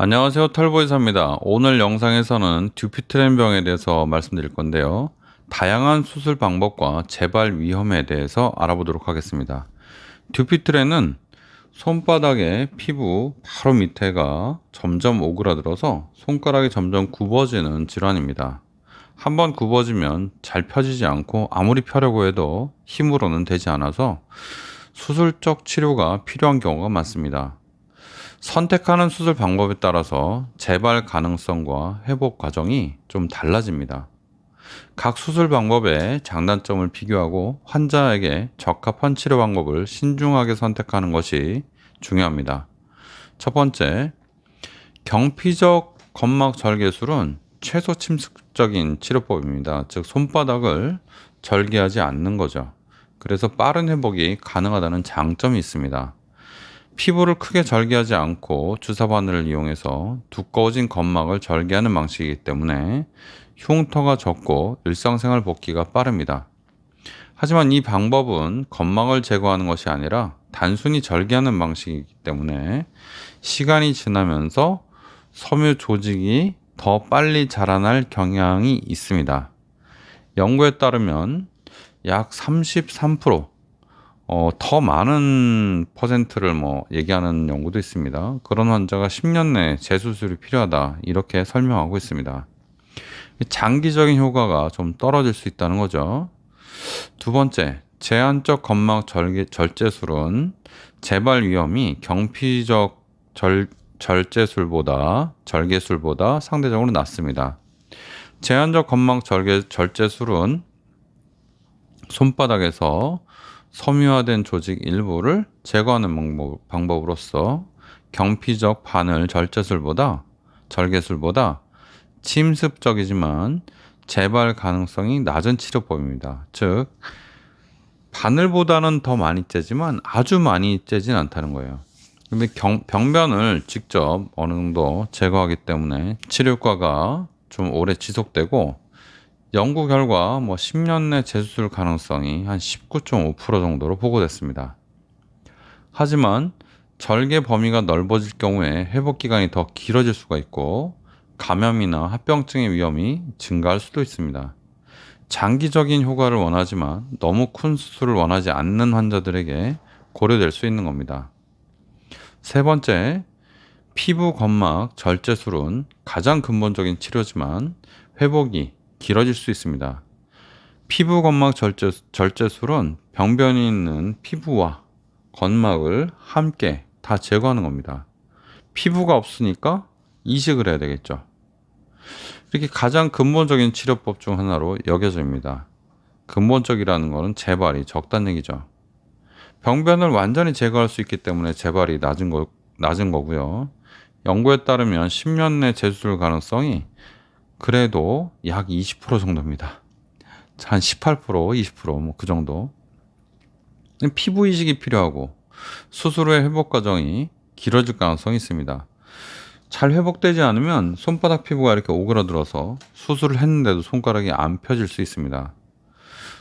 안녕하세요, 털보이사입니다. 오늘 영상에서는 듀피트렌 병에 대해서 말씀드릴 건데요. 다양한 수술 방법과 재발 위험에 대해서 알아보도록 하겠습니다. 듀피트렌은 손바닥의 피부 바로 밑에가 점점 오그라들어서 손가락이 점점 굽어지는 질환입니다. 한번 굽어지면 잘 펴지지 않고 아무리 펴려고 해도 힘으로는 되지 않아서 수술적 치료가 필요한 경우가 많습니다. 선택하는 수술 방법에 따라서 재발 가능성과 회복 과정이 좀 달라집니다. 각 수술 방법의 장단점을 비교하고 환자에게 적합한 치료 방법을 신중하게 선택하는 것이 중요합니다. 첫 번째, 경피적 건막 절개술은 최소 침습적인 치료법입니다. 즉, 손바닥을 절개하지 않는 거죠. 그래서 빠른 회복이 가능하다는 장점이 있습니다. 피부를 크게 절개하지 않고 주사 바늘을 이용해서 두꺼워진 건막을 절개하는 방식이기 때문에 흉터가 적고 일상생활 복귀가 빠릅니다. 하지만 이 방법은 건막을 제거하는 것이 아니라 단순히 절개하는 방식이기 때문에 시간이 지나면서 섬유 조직이 더 빨리 자라날 경향이 있습니다. 연구에 따르면 약 33%, 더 많은 퍼센트를 얘기하는 연구도 있습니다. 그런 환자가 10년 내에 재수술이 필요하다, 이렇게 설명하고 있습니다. 장기적인 효과가 좀 떨어질 수 있다는 거죠. 두 번째, 제한적 건막 절제술은 재발 위험이 경피적 절개술보다 상대적으로 낮습니다. 제한적 건막 절제술은 손바닥에서 섬유화된 조직 일부를 제거하는 방법으로서 경피적 바늘 절개술보다 침습적이지만 재발 가능성이 낮은 치료법입니다. 즉, 바늘보다는 더 많이 째지만 아주 많이 째진 않다는 거예요. 근데 병변을 직접 어느 정도 제거하기 때문에 치료 효과가 좀 오래 지속되고, 연구 결과 10년 내 재수술 가능성이 한 19.5% 정도로 보고됐습니다. 하지만 절개 범위가 넓어질 경우에 회복 기간이 더 길어질 수가 있고 감염이나 합병증의 위험이 증가할 수도 있습니다. 장기적인 효과를 원하지만 너무 큰 수술을 원하지 않는 환자들에게 고려될 수 있는 겁니다. 세 번째, 피부 건막 절제술은 가장 근본적인 치료지만 회복이 길어질 수 있습니다. 피부 건막 절제술은 병변이 있는 피부와 건막을 함께 다 제거하는 겁니다. 피부가 없으니까 이식을 해야 되겠죠. 이렇게 가장 근본적인 치료법 중 하나로 여겨집니다. 근본적이라는 것은 재발이 적다는 얘기죠. 병변을 완전히 제거할 수 있기 때문에 재발이 낮은 거고요. 연구에 따르면 10년 내 재수술 가능성이 그래도 약 20% 정도입니다. 한 18%, 20% 그 정도. 피부 이식이 필요하고 수술 후의 회복 과정이 길어질 가능성이 있습니다. 잘 회복되지 않으면 손바닥 피부가 이렇게 오그라들어서 수술을 했는데도 손가락이 안 펴질 수 있습니다.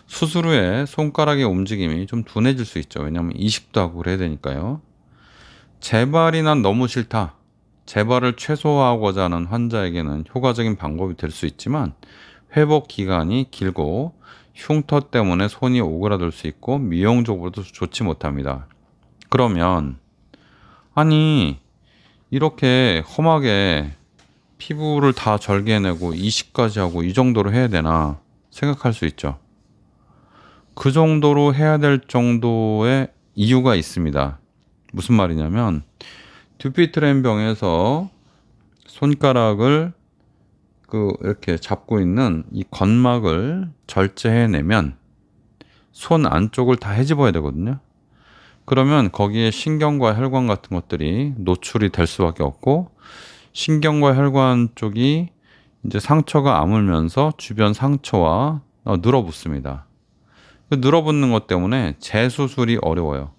수술 후에 손가락의 움직임이 좀 둔해질 수 있죠. 왜냐하면 이식도 하고 그래야 되니까요. 재발이 난 너무 싫다, 재발을 최소화하고자 하는 환자에게는 효과적인 방법이 될 수 있지만 회복 기간이 길고 흉터 때문에 손이 오그라들 수 있고 미용적으로도 좋지 못합니다. 그러면 아니, 이렇게 험하게 피부를 다 절개해내고 이식까지 하고 이 정도로 해야 되나 생각할 수 있죠. 그 정도로 해야 될 정도의 이유가 있습니다. 무슨 말이냐면, 듀피트렌 병에서 손가락을 이렇게 잡고 있는 이 건막을 절제해내면 손 안쪽을 다 헤집어야 되거든요. 그러면 거기에 신경과 혈관 같은 것들이 노출이 될 수밖에 없고, 신경과 혈관 쪽이 이제 상처가 아물면서 주변 상처와 늘어붙습니다. 늘어붙는 것 때문에 재수술이 어려워요.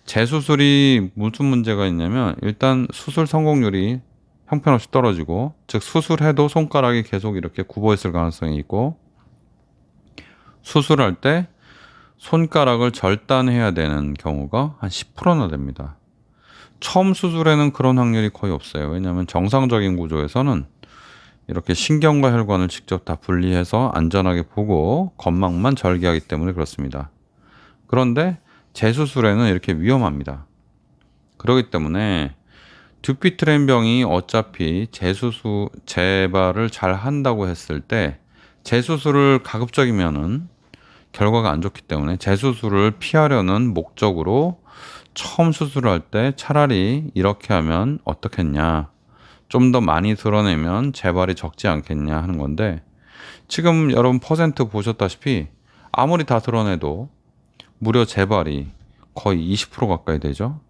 재수술이 무슨 문제가 있냐면, 일단 수술 성공률이 형편없이 떨어지고, 즉 수술해도 손가락이 계속 이렇게 굽어 있을 가능성이 있고, 수술할 때 손가락을 절단해야 되는 경우가 한 10%나 됩니다. 처음 수술에는 그런 확률이 거의 없어요. 왜냐하면 정상적인 구조에서는 이렇게 신경과 혈관을 직접 다 분리해서 안전하게 보고 건막만 절개하기 때문에 그렇습니다. 그런데 재수술에는 이렇게 위험합니다. 그렇기 때문에 듀피트렌병이 어차피 재발을 잘 한다고 했을 때 재수술을 가급적이면은 결과가 안 좋기 때문에 재수술을 피하려는 목적으로 처음 수술을 할 때 차라리 이렇게 하면 어떻겠냐, 좀 더 많이 드러내면 재발이 적지 않겠냐 하는 건데, 지금 여러분 퍼센트 보셨다시피 아무리 다 드러내도 무려 재발이 거의 20% 가까이 되죠.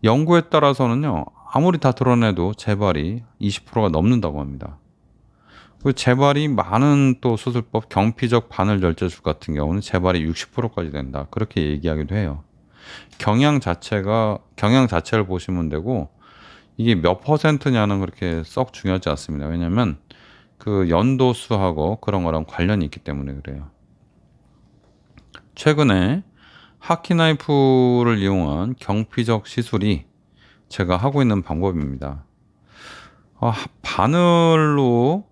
연구에 따라서는요, 아무리 다 드러내도 재발이 20%가 넘는다고 합니다. 그 재발이 많은 또 수술법, 경피적 바늘절제술 같은 경우는 재발이 60%까지 된다, 그렇게 얘기하기도 해요. 경향 자체를 보시면 되고, 이게 몇 퍼센트냐는 그렇게 썩 중요하지 않습니다. 왜냐하면 그 연도수하고 그런 거랑 관련이 있기 때문에 그래요. 최근에 하키나이프를 이용한 경피적 시술이 제가 하고 있는 방법입니다. 바늘로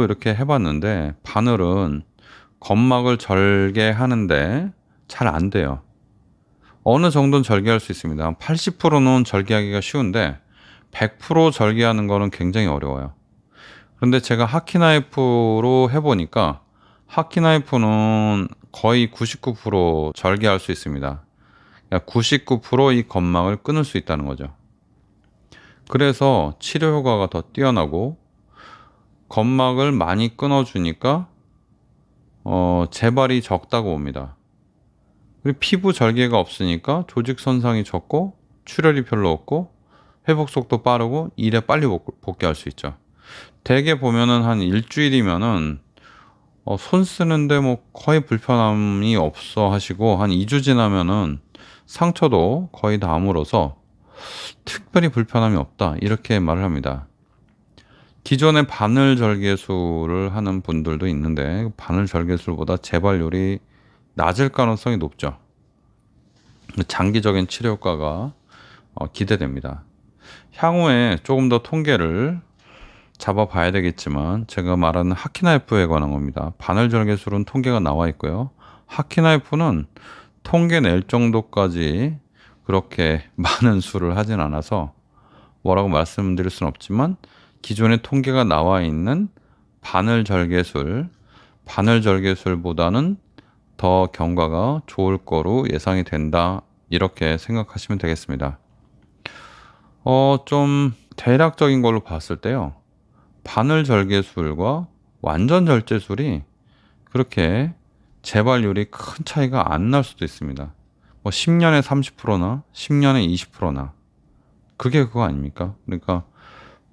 이렇게 해봤는데, 바늘은 건막을 절개하는데 잘 안 돼요. 어느 정도는 절개할 수 있습니다. 80%는 절개하기가 쉬운데 100% 절개하는 거는 굉장히 어려워요. 그런데 제가 하키나이프로 해보니까 하키나이프는 거의 99% 절개할 수 있습니다. 99%이 건막을 끊을 수 있다는 거죠. 그래서 치료 효과가 더 뛰어나고, 건막을 많이 끊어주니까 재발이 적다고 봅니다. 그리고 피부 절개가 없으니까 조직 손상이 적고 출혈이 별로 없고 회복 속도 빠르고 일에 빨리 복귀할 수 있죠. 대개 보면은 한 일주일이면은 손 쓰는데 뭐 거의 불편함이 없어 하시고, 한 2주 지나면은 상처도 거의 다 아물어서 특별히 불편함이 없다, 이렇게 말을 합니다. 기존에 바늘 절개술을 하는 분들도 있는데 바늘 절개술보다 재발률이 낮을 가능성이 높죠. 장기적인 치료 효과가 기대됩니다. 향후에 조금 더 통계를 잡아봐야 되겠지만, 제가 말하는 하키나이프에 관한 겁니다. 바늘 절개술은 통계가 나와 있고요. 하키나이프는 통계 낼 정도까지 그렇게 많은 수를 하진 않아서 뭐라고 말씀드릴 수는 없지만, 기존에 통계가 나와 있는 바늘 절개술보다는 더 경과가 좋을 거로 예상이 된다, 이렇게 생각하시면 되겠습니다. 좀 대략적인 걸로 봤을 때요, 바늘 절개술과 완전 절제술이 그렇게 재발률이 큰 차이가 안 날 수도 있습니다. 뭐 10년에 30%나 10년에 20%나 그게 그거 아닙니까? 그러니까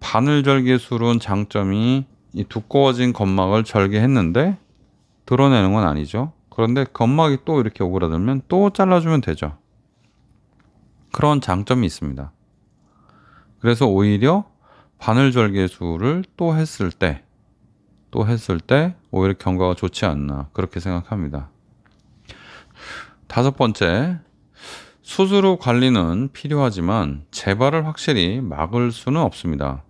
바늘 절개술은 장점이 이 두꺼워진 건막을 절개했는데 드러내는 건 아니죠. 그런데 건막이 또 이렇게 오그라들면 또 잘라주면 되죠. 그런 장점이 있습니다. 그래서 오히려 바늘 절개술을 또 했을 때 오히려 경과가 좋지 않나, 그렇게 생각합니다. 5번째, 수술 후 관리는 필요하지만 재발을 확실히 막을 수는 없습니다.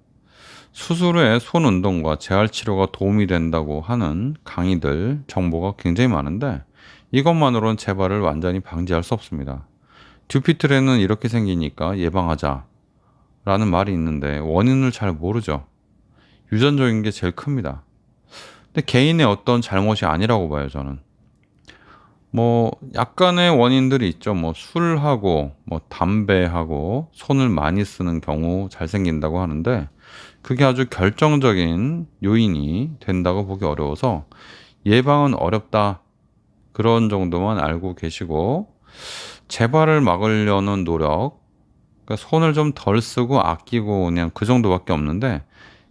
수술 후에 손 운동과 재활 치료가 도움이 된다고 하는 강의들, 정보가 굉장히 많은데 이것만으로는 재발을 완전히 방지할 수 없습니다. 듀피트레는 이렇게 생기니까 예방하자 라는 말이 있는데 원인을 잘 모르죠. 유전적인 게 제일 큽니다. 근데 개인의 어떤 잘못이 아니라고 봐요, 저는. 뭐 약간의 원인들이 있죠. 뭐 술하고 뭐 담배하고 손을 많이 쓰는 경우 잘 생긴다고 하는데, 그게 아주 결정적인 요인이 된다고 보기 어려워서 예방은 어렵다, 그런 정도만 알고 계시고, 재발을 막으려는 노력, 그러니까 손을 좀 덜 쓰고 아끼고 그냥 그 정도밖에 없는데,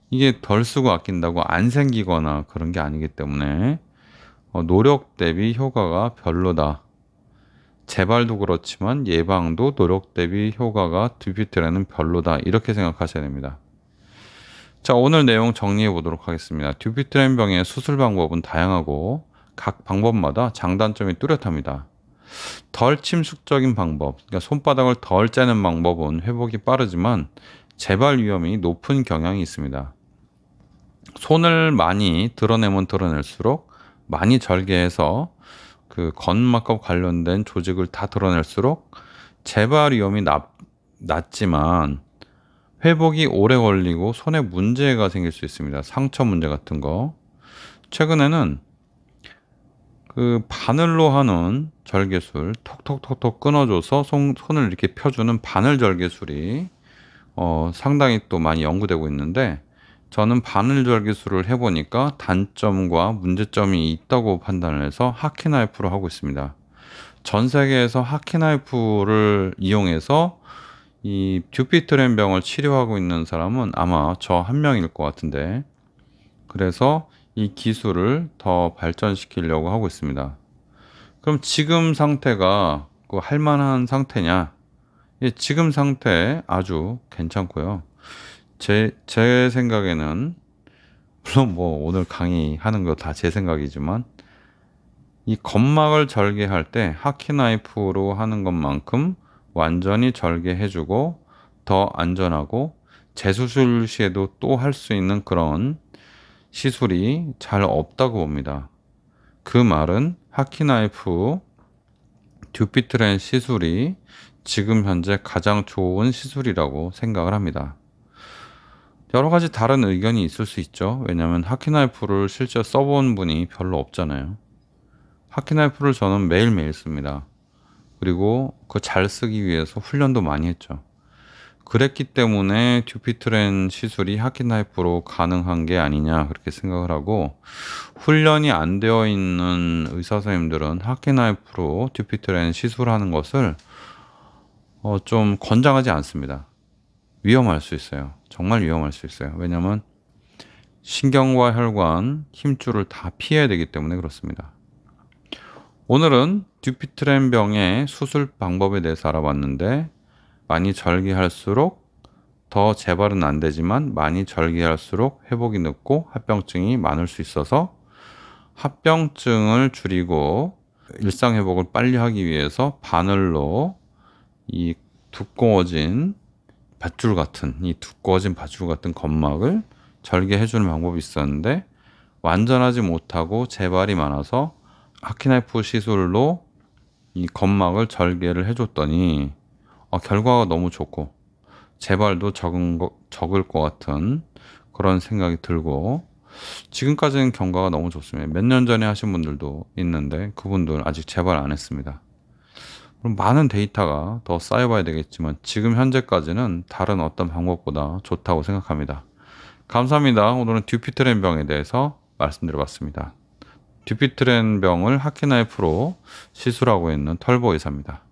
이게 덜 쓰고 아낀다고 안 생기거나 그런 게 아니기 때문에 노력 대비 효과가 별로다. 재발도 그렇지만 예방도 노력 대비 효과가 듀피트레는 별로다, 이렇게 생각하셔야 됩니다. 자, 오늘 내용 정리해 보도록 하겠습니다. 듀피트렌 병의 수술 방법은 다양하고 각 방법마다 장단점이 뚜렷합니다. 덜 침식적인 방법, 그러니까 손바닥을 덜 째는 방법은 회복이 빠르지만 재발 위험이 높은 경향이 있습니다. 손을 많이 드러내면 드러낼수록 많이 절개해서 그 건막과 관련된 조직을 다 드러낼수록 재발 위험이 낮지만 회복이 오래 걸리고 손에 문제가 생길 수 있습니다. 상처 문제 같은 거. 최근에는 그 바늘로 하는 절개술, 톡톡톡톡 끊어줘서 손을 이렇게 펴주는 바늘 절개술이 상당히 또 많이 연구되고 있는데, 저는 바늘 절개술을 해보니까 단점과 문제점이 있다고 판단을 해서 하키나이프로 하고 있습니다. 전 세계에서 하키나이프를 이용해서 이 듀피트렌 병을 치료하고 있는 사람은 아마 저 한 명일 것 같은데, 그래서 이 기술을 더 발전시키려고 하고 있습니다. 그럼 지금 상태가 그 할만한 상태냐? 예, 지금 상태 아주 괜찮고요. 제 생각에는, 물론 뭐 오늘 강의하는 거 다 제 생각이지만, 이 점막을 절개할 때 하키나이프로 하는 것만큼 완전히 절개해주고 더 안전하고 재수술 시에도 또 할 수 있는 그런 시술이 잘 없다고 봅니다. 그 말은 하키나이프 듀피트렌 시술이 지금 현재 가장 좋은 시술이라고 생각을 합니다. 여러 가지 다른 의견이 있을 수 있죠. 왜냐하면 하키나이프를 실제 써본 분이 별로 없잖아요. 하키나이프를 저는 매일매일 씁니다. 그리고 그 잘 쓰기 위해서 훈련도 많이 했죠. 그랬기 때문에 듀피트렌 시술이 하키나이프로 가능한 게 아니냐 그렇게 생각을 하고, 훈련이 안 되어 있는 의사 선생님들은 하키나이프로 듀피트렌 시술하는 것을 좀 권장하지 않습니다. 위험할 수 있어요. 정말 위험할 수 있어요. 왜냐하면 신경과 혈관, 힘줄을 다 피해야 되기 때문에 그렇습니다. 오늘은 듀피트렌 병의 수술 방법에 대해서 알아봤는데, 많이 절개할수록 더 재발은 안 되지만 많이 절개할수록 회복이 늦고 합병증이 많을 수 있어서 합병증을 줄이고 일상 회복을 빨리 하기 위해서 바늘로 이 두꺼워진 밧줄 같은 건막을 절개해주는 방법이 있었는데, 완전하지 못하고 재발이 많아서 하키나이프 시술로 이 건막을 절개를 해줬더니 결과가 너무 좋고 재발도 적을 것 같은 그런 생각이 들고, 지금까지는 경과가 너무 좋습니다. 몇 년 전에 하신 분들도 있는데 그분들 아직 재발 안 했습니다. 그럼 많은 데이터가 더 쌓여봐야 되겠지만 지금 현재까지는 다른 어떤 방법보다 좋다고 생각합니다. 감사합니다. 오늘은 듀피트렌 병에 대해서 말씀드려봤습니다. 듀피트렌 병을 하키나이프로 시술하고 있는 털보 의사입니다.